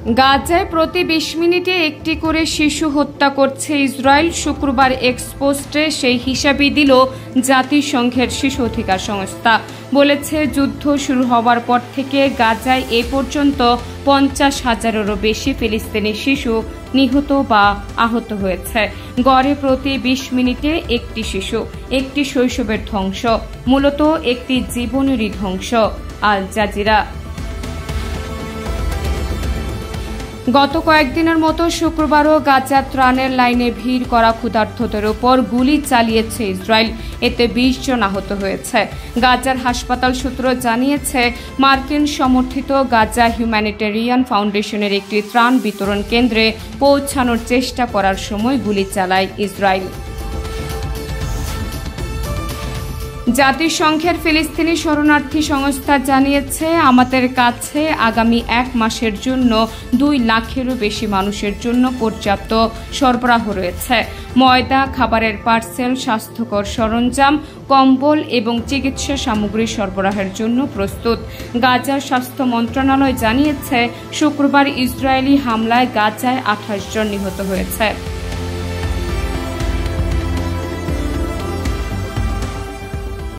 গাজায় প্রতি ২০ মিনিটে একটি করে শিশু হত্যা করছে ইসরায়েল। শুক্রবার এক্সপোস্টে সেই হিসাবই দিল জাতিসংঘের শিশু অধিকার সংস্থা। বলেছে, যুদ্ধ শুরু হওয়ার পর থেকে গাজায় এ পর্যন্ত ৫০,০০০-এরও বেশি ফিলিস্তিনি শিশু নিহত বা আহত হয়েছে। গড়ে প্রতি ২০ মিনিটে একটি শিশু, একটি শৈশবের ধ্বংস, মূলত একটি জীবনেরই ধ্বংস। Al Jazeera. গত কয়েকদিনের মতো শুক্রবারও গাজার ত্রাণের লাইনে ভিড় করা ক্ষুধার্তদের উপর গুলি চালিয়েছে ইসরায়েল। এতে ২০ জন আহত হয়েছে। গাজার হাসপাতাল সূত্র জানিয়েছে, মার্কিন সমর্থিত গাজা হিউম্যানিটেরিয়ান ফাউন্ডেশনের একটি ত্রাণ বিতরণ কেন্দ্রে পৌঁছানোর চেষ্টা করার সময় গুলি চালায় ইসরায়েল। জাতিসংঘের ফিলিস্তিনি শরণার্থী সংস্থা জানিয়েছে, আমাদের কাছে আগামী ১ মাসের জন্য ২ লাখেরও বেশি মানুষের জন্য পর্যাপ্ত সরবরাহ রয়েছে। ময়দা, খাবারের পার্সেল, স্বাস্থ্যকর সরঞ্জাম, কম্বল এবং চিকিৎসা সামগ্রী সরবরাহের জন্য প্রস্তুত। গাজার স্বাস্থ্য মন্ত্রণালয় জানিয়েছে, শুক্রবার ইসরায়েলি হামলায় গাজায় ২৮ জন নিহত হয়েছে।